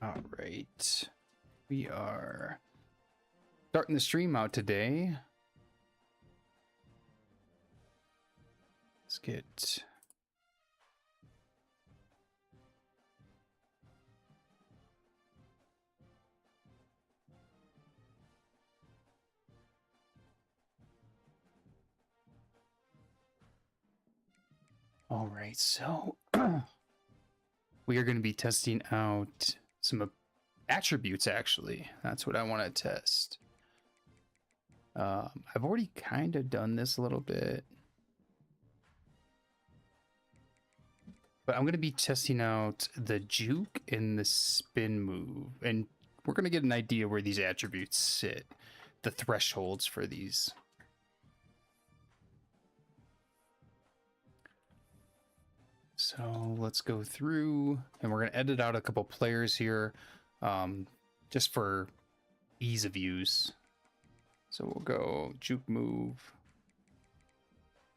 All right. We are starting the stream out today. Let's get... All right, so we are going to be testing out some attributes, actually. That's what I want to test. I've already kind of done this a little bit. But I'm going to be testing out the juke and the spin move. And we're going to get an idea where these attributes sit, the thresholds for these. So let's go through, and we're going to edit out a couple players here just for ease of use. So we'll go juke move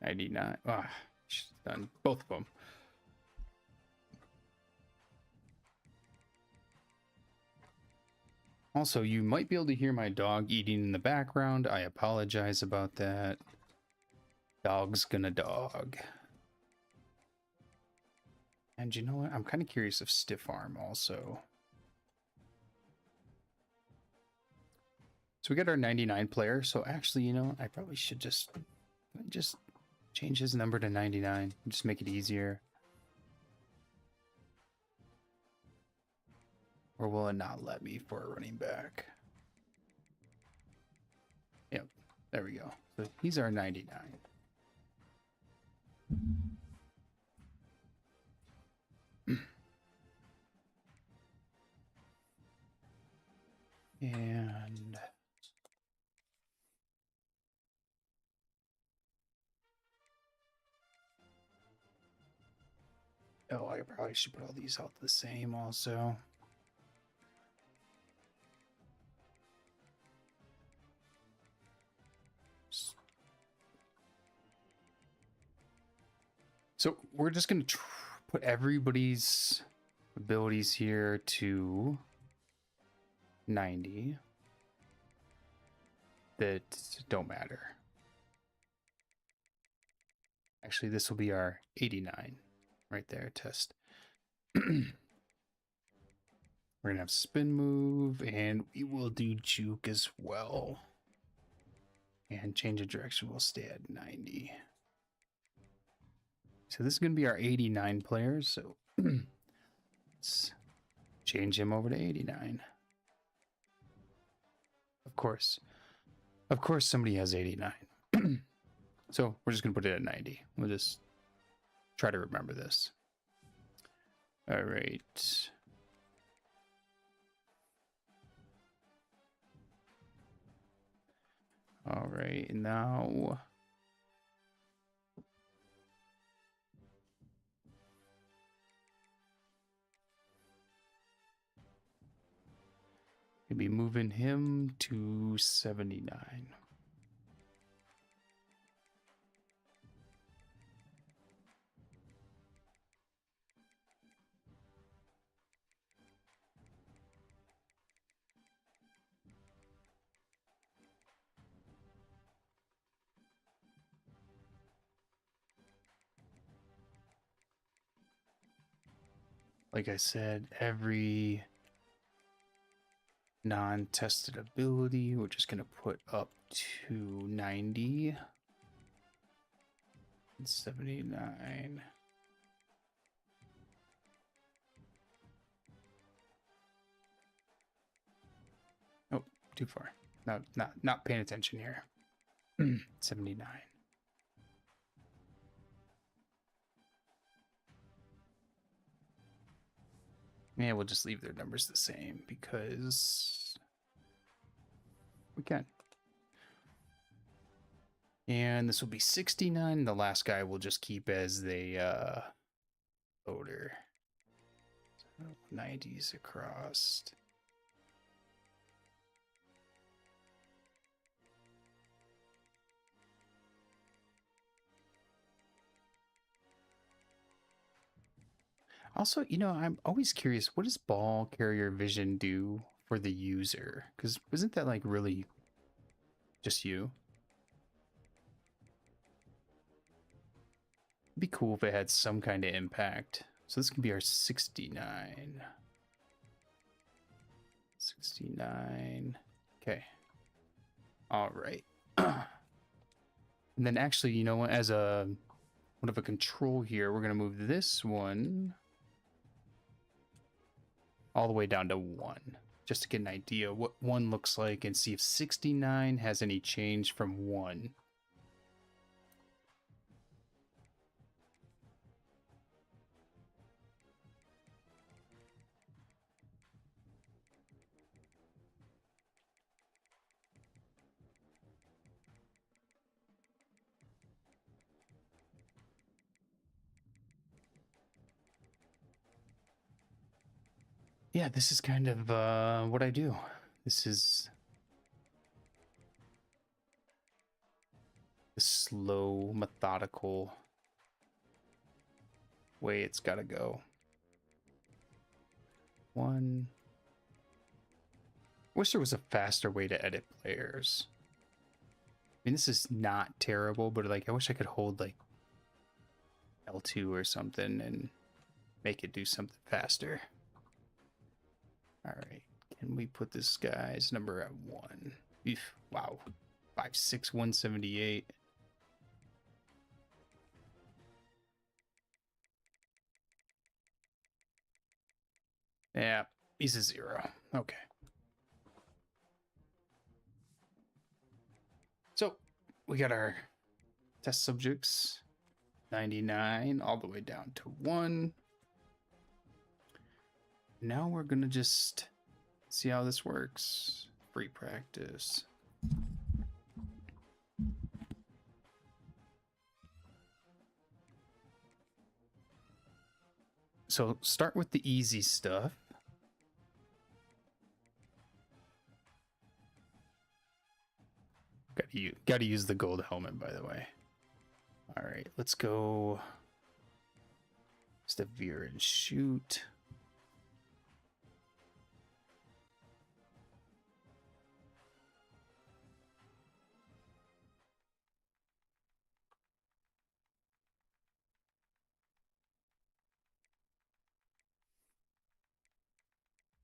99. She's done both of them. Also, you might be able to hear my dog eating in the background. I apologize about that. Dog's gonna dog. And you know what? I'm kind of curious of stiff arm also. So we got our 99 player. So actually, you know, I probably should just change his number to 99. Just make it easier. Or will it not let me for a running back? Yep, there we go. So he's our 99. And oh, I probably should put all these out the same also. So we're just going to put everybody's abilities here to 90 that don't matter. Actually, this will be our 89 right there, test. We're going to have spin move, and we will do juke as well. And change of direction will stay at 90. So this is going to be our 89 players. So let's change him over to 89. Of course somebody has 89. So we're just going to put it at 90. We'll just try to remember this. All right. All right, now we'll be moving him to 79. Like I said, every non-tested ability, we're just going to put up to 90 and 79. Oh, too far. Not paying attention here. 79. Yeah, we'll just leave their numbers the same because we can. And this will be 69. The last guy we'll just keep as the loader. So 90s across. Also, you know, I'm always curious, what does ball carrier vision do for the user? Because isn't that like really just you? It'd be cool if it had some kind of impact. So this can be our 69. 69. Okay. All right. And then actually, you know what, as a one of a control here, we're going to move this one all the way down to 1, just to get an idea what 1 looks like and see if 69 has any change from 1. Yeah, this is kind of what I do. This is the slow, methodical way it's got to go. 1. Wish there was a faster way to edit players. I mean, this is not terrible, but like I wish I could hold like L2 or something and make it do something faster. All right, can we put this guy's number at 1? Eef, wow, 5'6", 178. Yeah, he's a 0. Okay. So we got our test subjects, 99 all the way down to 1. Now we're gonna just see how this works. Free practice. So start with the easy stuff. Got to use the gold helmet, by the way. All right, let's go. Step veer and shoot.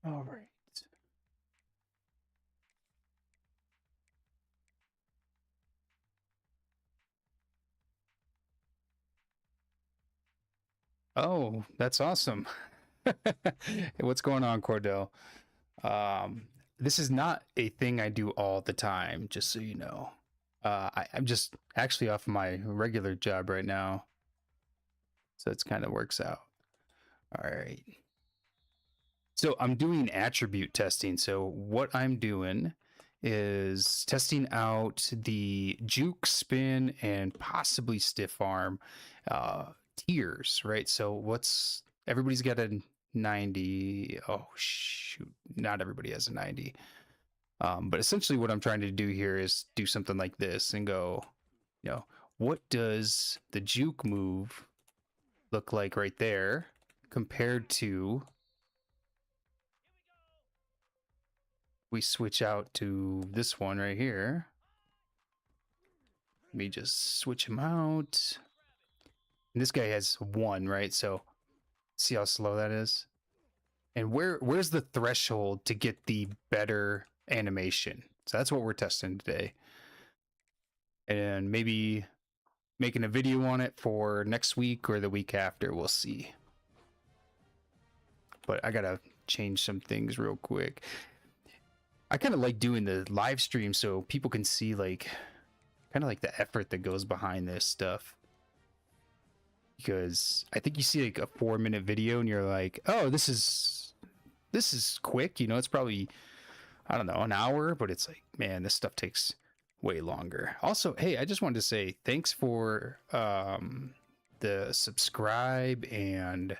All right. Oh, that's awesome. What's going on, Cordell? This is not a thing I do all the time, just so you know. I'm just actually off my regular job right now. So it's kind of works out. All right. So I'm doing attribute testing. So what I'm doing is testing out the juke, spin, and possibly stiff arm tiers, right? So what's everybody's got a 90. Oh shoot, not everybody has a 90. But essentially what I'm trying to do here is do something like this and go, you know, what does the juke move look like right there compared to we switch out to this one right here. Let me just switch him out. And this guy has 1, right? So see how slow that is? And where's the threshold to get the better animation? So that's what we're testing today. And maybe making a video on it for next week or the week after, we'll see. But I gotta change some things real quick. I kind of like doing the live stream so people can see like kind of like the effort that goes behind this stuff. Because I think you see like a 4-minute video and you're like, oh, this is quick, you know, it's probably, I don't know, an hour, but it's like, man, this stuff takes way longer. Also, hey, I just wanted to say thanks for the subscribe and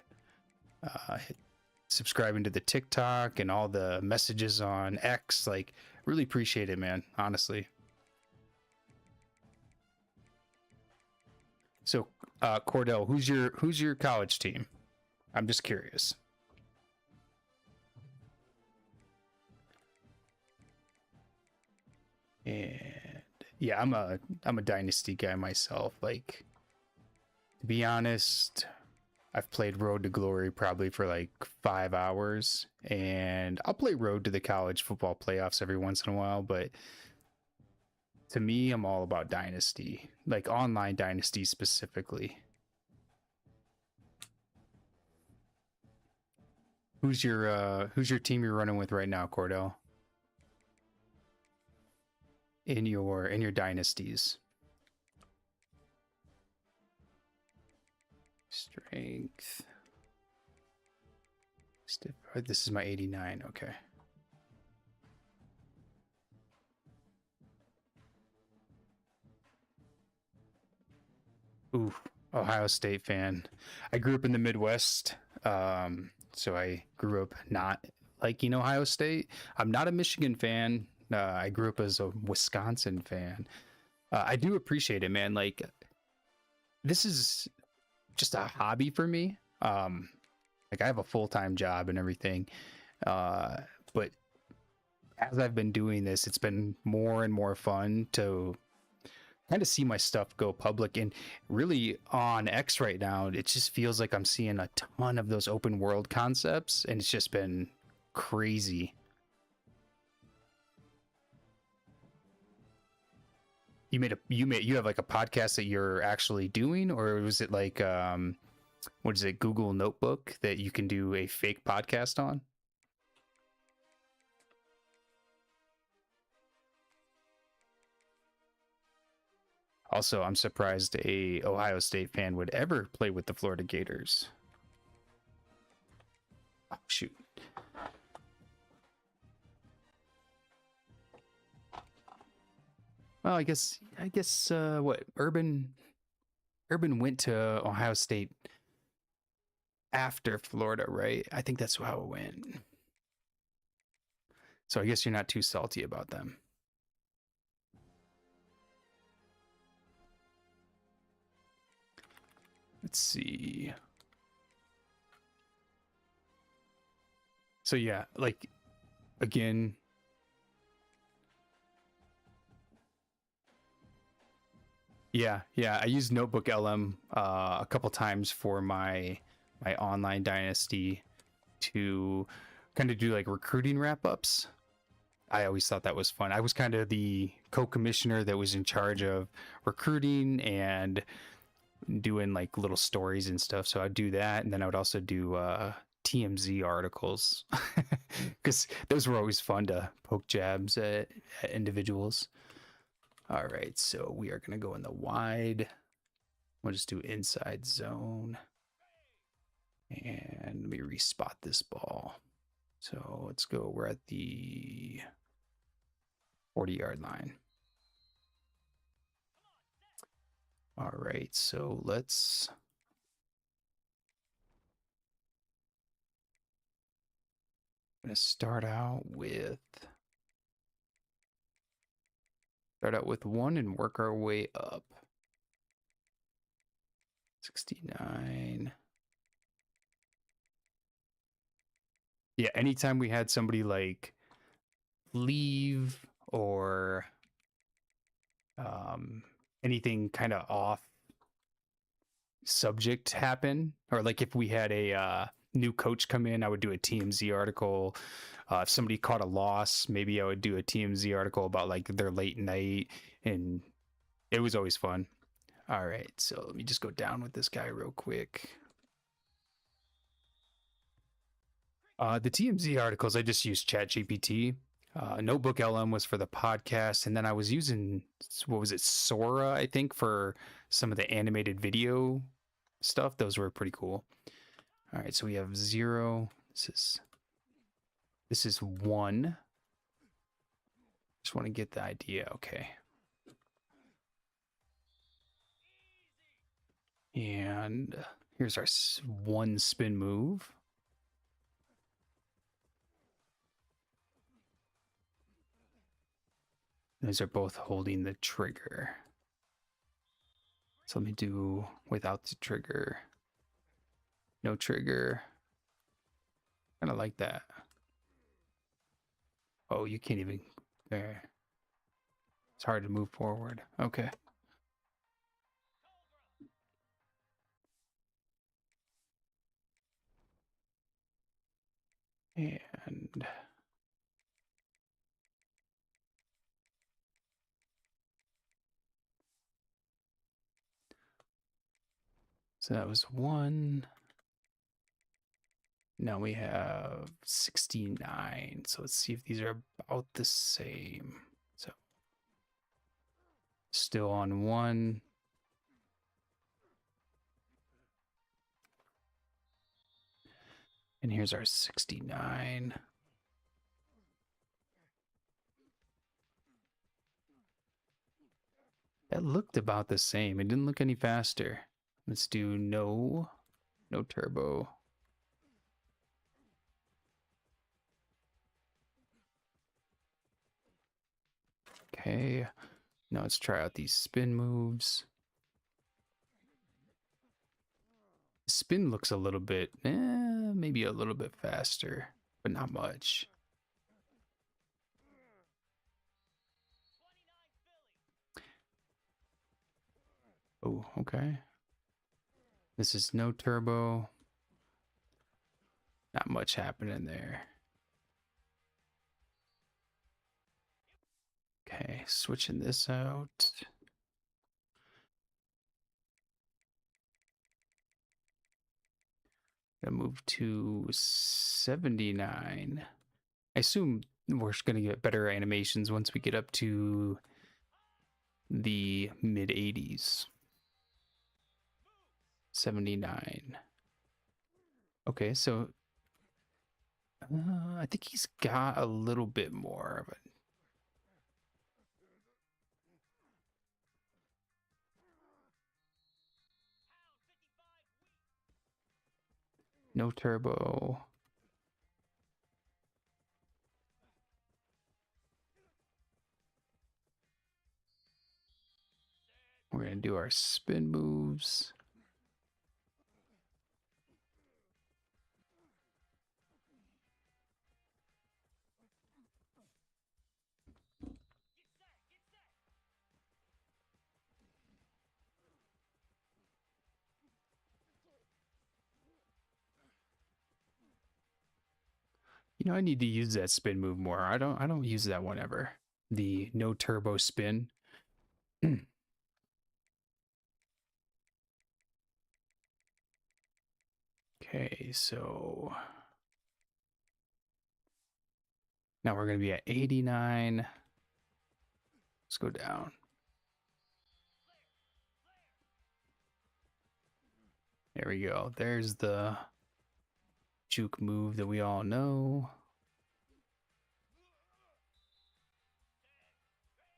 subscribing to the TikTok and all the messages on X. Like, really appreciate it, man, honestly. So Cordell, who's your college team? I'm just curious. And yeah, I'm a dynasty guy myself. Like, to be honest, I've played Road to Glory probably for like 5 hours, and I'll play Road to the college football playoffs every once in a while. But to me, I'm all about dynasty, like online dynasty specifically. Who's your team you're running with right now, Cordell? In your dynasties. Strength. Stiff. This is my 89. Okay. Ooh, Ohio State fan. I grew up in the Midwest, so I grew up not liking Ohio State. I'm not a Michigan fan. I grew up as a Wisconsin fan. I do appreciate it, man. Like, this is just a hobby for me. Like, I have a full-time job and everything, but as I've been doing this, it's been more and more fun to kind of see my stuff go public. And really on X right now, it just feels like I'm seeing a ton of those open world concepts, and it's just been crazy. You have like a podcast that you're actually doing, or was it like what is it, Google Notebook, that you can do a fake podcast on? Also, I'm surprised a Ohio State fan would ever play with the Florida Gators. Oh, shoot. Well, I guess what Urban went to Ohio State after Florida, right? I think that's how it went. So I guess you're not too salty about them. Let's see. So yeah, like, again, yeah, I used Notebook LM a couple times for my online dynasty to kind of do like recruiting wrap ups. I always thought that was fun. I was kind of the co-commissioner that was in charge of recruiting and doing like little stories and stuff. So I'd do that, and then I would also do TMZ articles because those were always fun to poke jabs at individuals. All right, so we are gonna go in the wide. We'll just do inside zone, and let me respot this ball. So let's go. We're at the 40-yard line. All right, so let's I'm gonna start out with one and work our way up. 69. Yeah, anytime we had somebody like leave or um anything kind of off subject happen, or like if we had a new coach come in, I would do a TMZ article. If somebody caught a loss, maybe I would do a TMZ article about like their late night, and it was always fun. All right, so let me just go down with this guy real quick. The TMZ articles, I just used ChatGPT. Notebook LM was for the podcast, and then I was using, what was it, Sora, I think, for some of the animated video stuff. Those were pretty cool. All right, so we have 0. This is 1. Just want to get the idea. Okay. And here's our 1 spin move. Those are both holding the trigger. So let me do without the trigger. No trigger. Kind of like that. Oh, you can't even. There. It's hard to move forward. Okay. And so that was 1. Now we have 69. So let's see if these are about the same. So still on 1. And here's our 69. That looked about the same. It didn't look any faster. Let's do no turbo. Okay. Now let's try out these spin moves. Spin looks a little bit, maybe a little bit faster, but not much. Oh, okay. This is no turbo. Not much happening there. Okay, switching this out. Gonna move to 79. I assume we're gonna get better animations once we get up to the mid 80s. 79. Okay, so I think he's got a little bit more of it. No turbo. We're gonna do our spin moves. You know, I need to use that spin move more. I don't use that one ever. The no turbo spin. Okay, so now we're gonna be at 89. Let's go down. There we go. There's the juke move that we all know.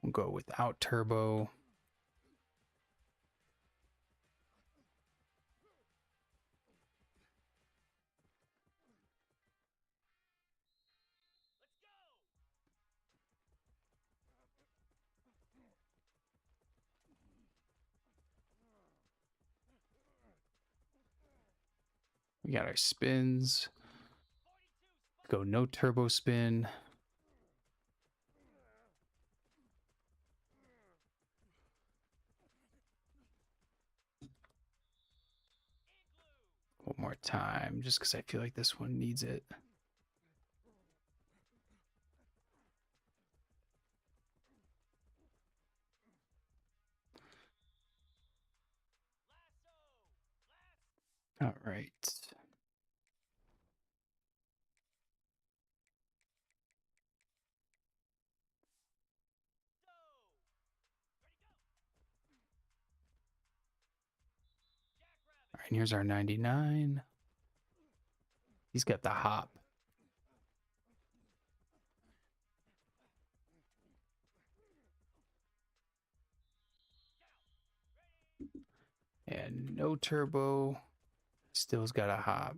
We'll go without turbo. We got our spins. Go no turbo spin. One more time, just because I feel like this one needs it. All right. All right, and here's our 99. He's got the hop. And no turbo. Still's got a hop.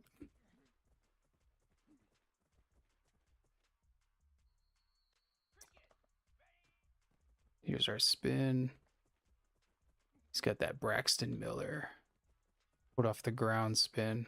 Here's our spin. He's got that Braxton Miller. Put off the ground spin.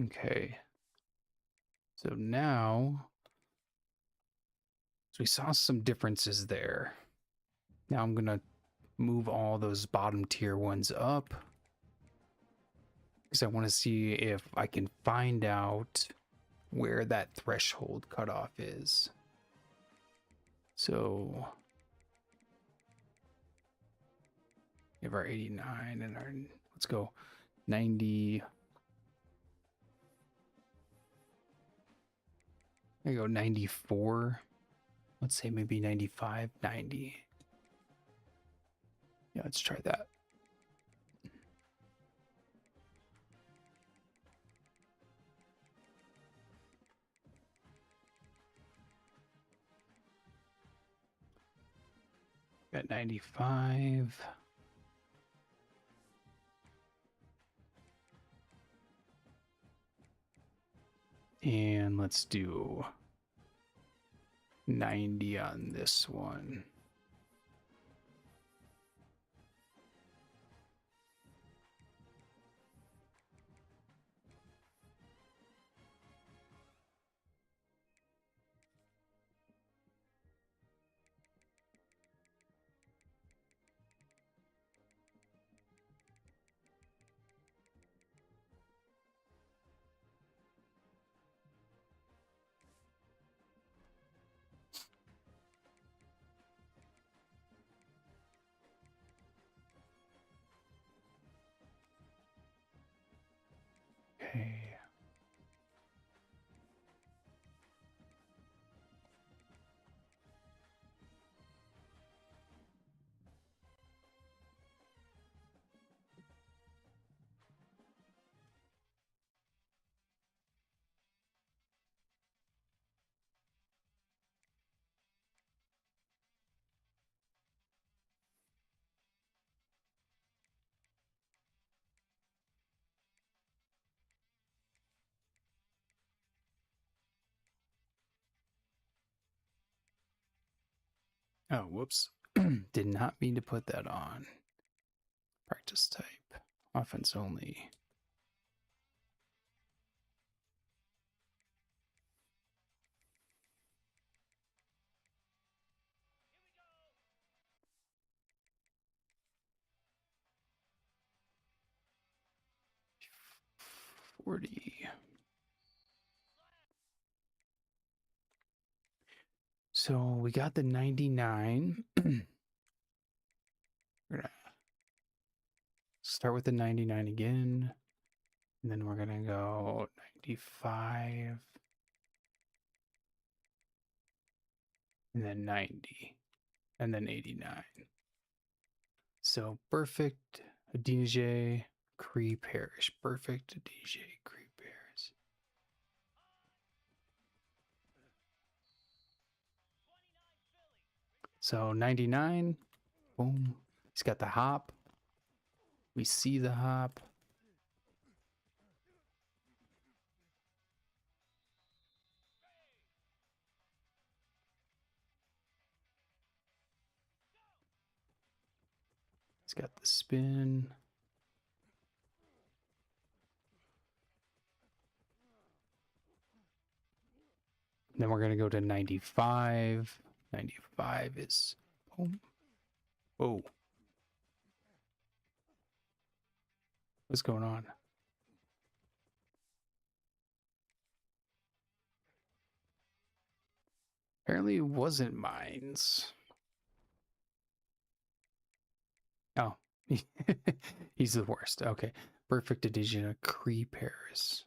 Okay. So now, so we saw some differences there. Now I'm gonna move all those bottom tier ones up because I want to see if I can find out where that threshold cutoff is. So we have our 89 and our, let's go 90. I go 94. Let's say maybe 95, 90. Yeah, let's try that. Got 95. And let's do 90 on this one. Okay. Oh, whoops. Did not mean to put that on. Practice type. Offense only. $40. So we got the 99. We're gonna start with the 99 again. And then we're gonna go 95. And then 90. And then 89. So perfect, Adige, Cree Parish. Perfect, Adige, Cree Parish. So 99, boom. He's got the hop. We see the hop. He's got the spin. Then we're going to go to 95. 95 is, boom. Whoa. What's going on? Apparently it wasn't mines. Oh, he's the worst. Okay. Perfect addition of Cree Paris.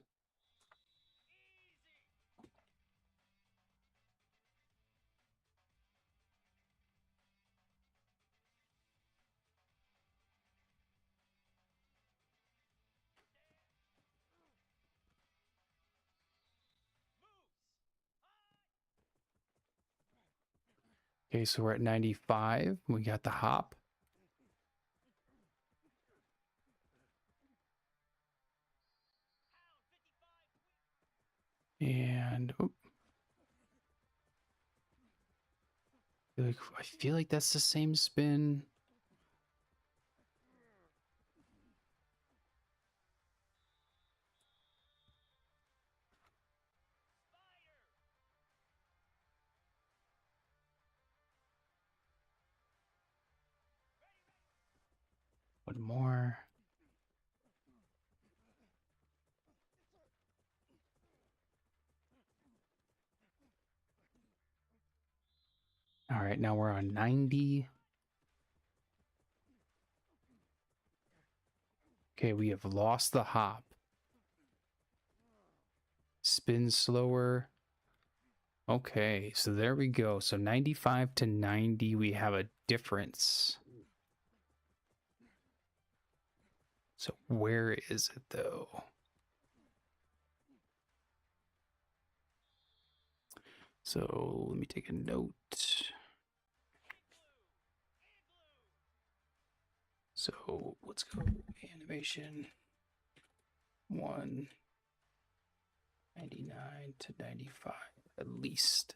Okay, so we're at 95. We got the hop. And oh, I feel like that's the same spin. One more. All right, now we're on 90. Okay, we have lost the hop. Spin slower. Okay, so there we go. So 95 to 90, we have a difference. So where is it though? So let me take a note. So let's go animation 199 to 95 at least.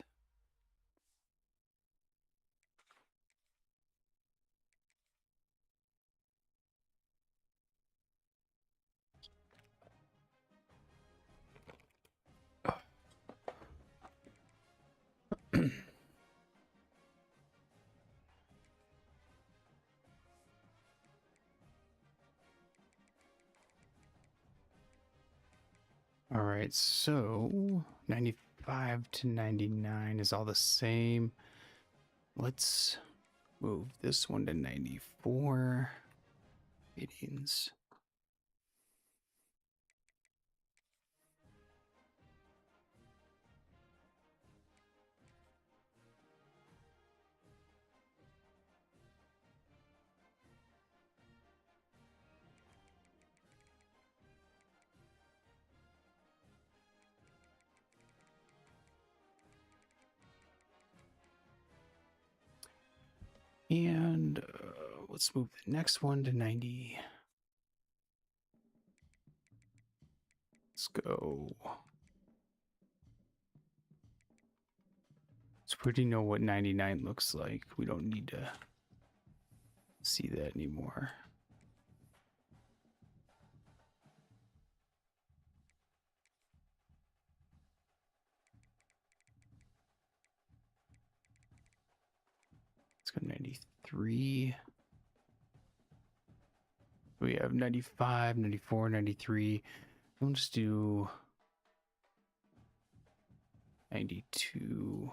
All right, so 95 to 99 is all the same. Let's move this one to 94. Meetings. And let's move the next one to 90. Let's go. So we already know what 99 looks like. We don't need to see that anymore. Let's go 93. We have 95, 94, 93. We'll just do 92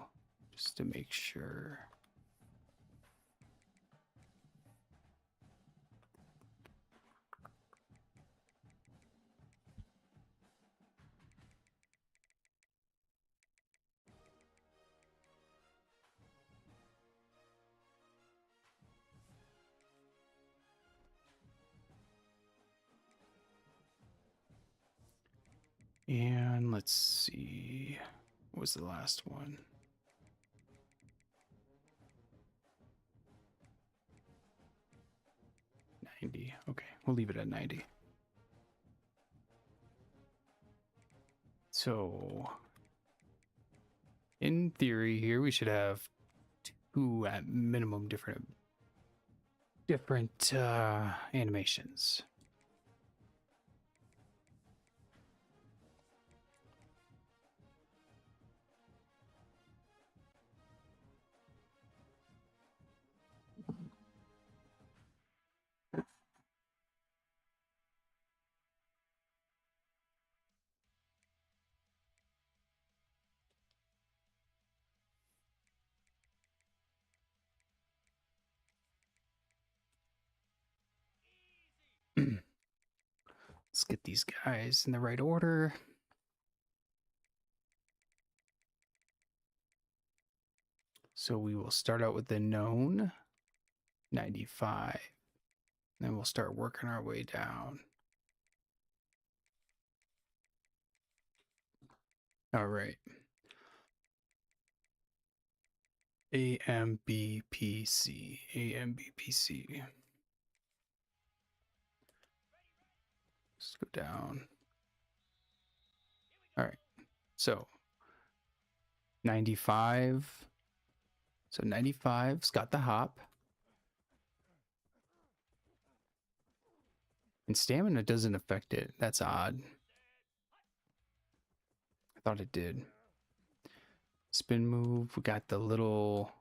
just to make sure. And let's see, what was the last one? $90. Okay, we'll leave it at 90. So, in theory, here we should have two at minimum different animations. Let's get these guys in the right order. So we will start out with the known 95. Then we'll start working our way down. All right. AMBPC. AMBPC. Let's go down. All right. So 95. So 95's got the hop. And stamina doesn't affect it. That's odd. I thought it did. Spin move. We got the little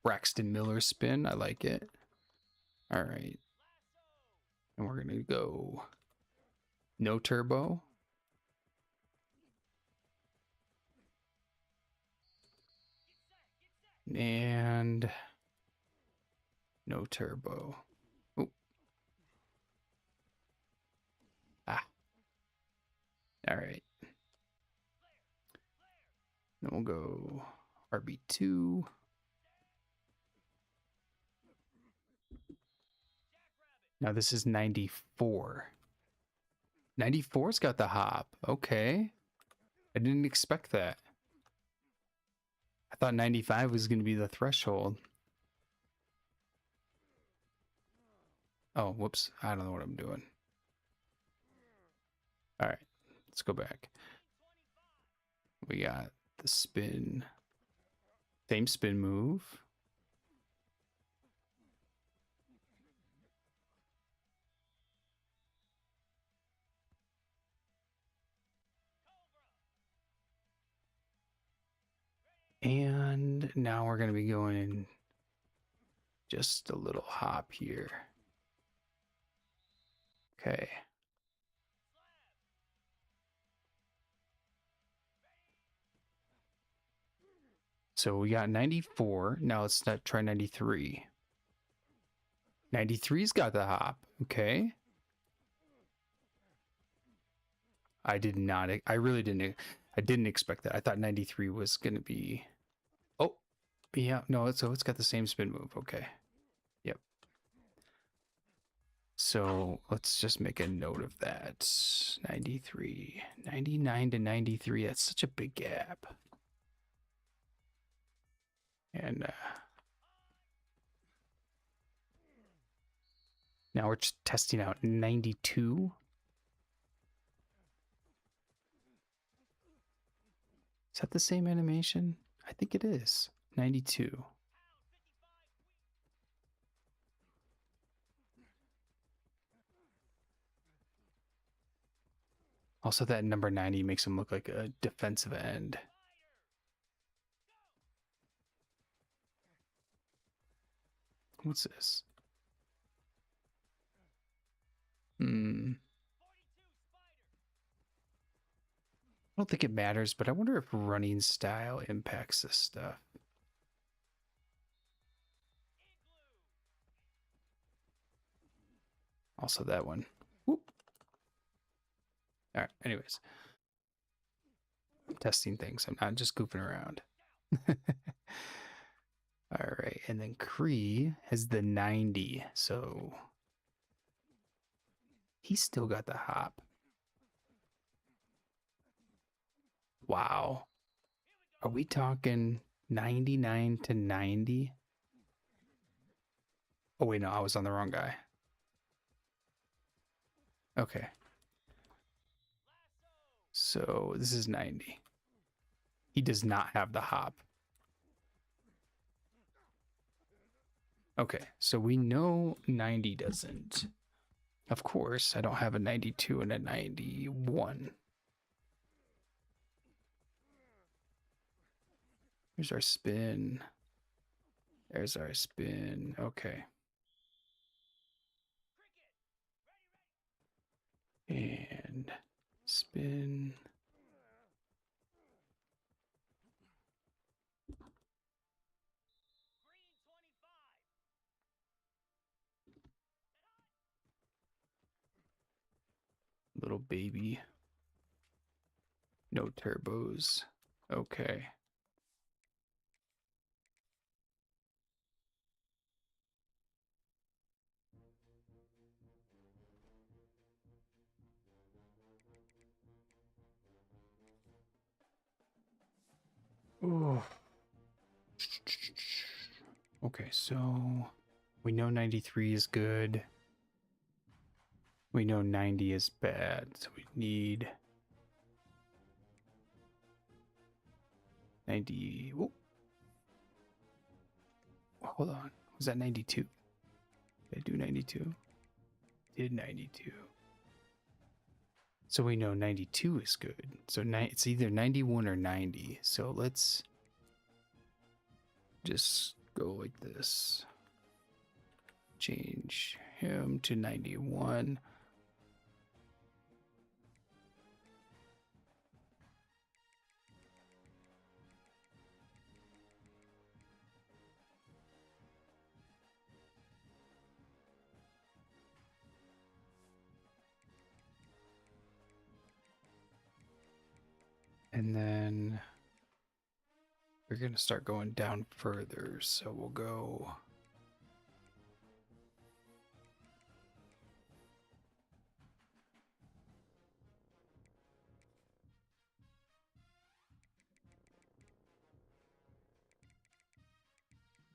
Braxton Miller spin. I like it. All right. And we're going to go no turbo. And no turbo. Oh. Ah. All right. Then we'll go RB2. Now this is 94. 94's got the hop. Okay. I didn't expect that. I thought 95 was going to be the threshold. Oh, whoops. I don't know what I'm doing. All right. Let's go back. We got the spin. Same spin move. And now we're going to be going just a little hop here. Okay. So we got 94. Now let's try 93. 93's got the hop. Okay. I did not. I really didn't. I didn't expect that. I thought 93 was going to be. Oh, yeah. No, so it's got the same spin move. Okay. Yep. So let's just make a note of that. 93. 99 to 93. That's such a big gap. And now we're just testing out 92. Is that the same animation? I think it is. 92. Also, that number 90 makes him look like a defensive end. What's this? I don't think it matters, but I wonder if running style impacts this stuff. Also that one. Whoop. All right, anyways. I'm testing things. I'm not just goofing around. All right, and then Kree has the 90, so he's still got the hop. Wow. Are we talking 99 to 90? Oh, wait, no, I was on the wrong guy. Okay. So this is 90. He does not have the hop. Okay, so we know 90 doesn't. Of course, I don't have a 92 and a 91. Here's our spin. There's our spin. Okay. And spin. Little baby. No turbos. Okay. Oh. Okay, so we know 93 is good. We know 90 is bad, so we need 90. Oh. Hold on. Was that 92? Did I do 92? Did 92. So we know 92 is good. So it's either 91 or 90. So let's just go like this. change him to 91. And then we're going to start going down further. So we'll go.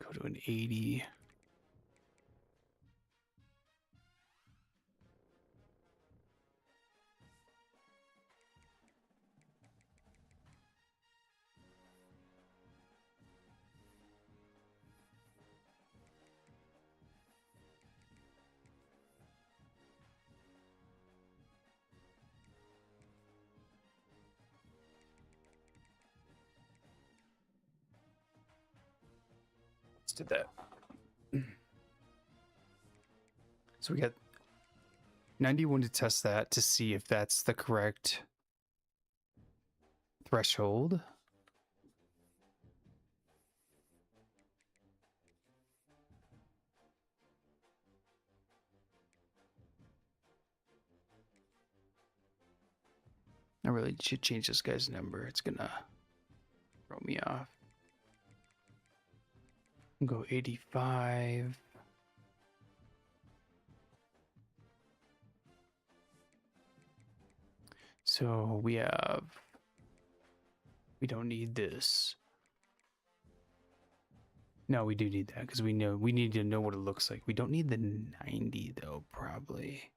Go to an 80. Let's do that. So we got 91 to test that to see if that's the correct threshold. I really should change this guy's number. It's gonna throw me off. Go 85. So we don't need this. No, we do need that because we need to know what it looks like. We don't need the 90 though, probably.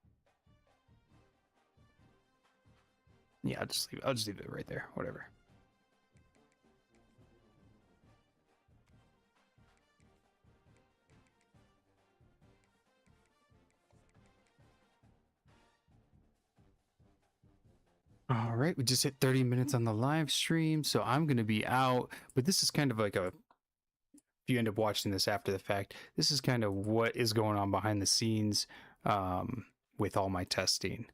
Yeah, I'll just leave it right there. Whatever. All right, we just hit 30 minutes on the live stream, so I'm going to be out. But this is kind of like if you end up watching this after the fact, this is kind of what is going on behind the scenes with all my testing.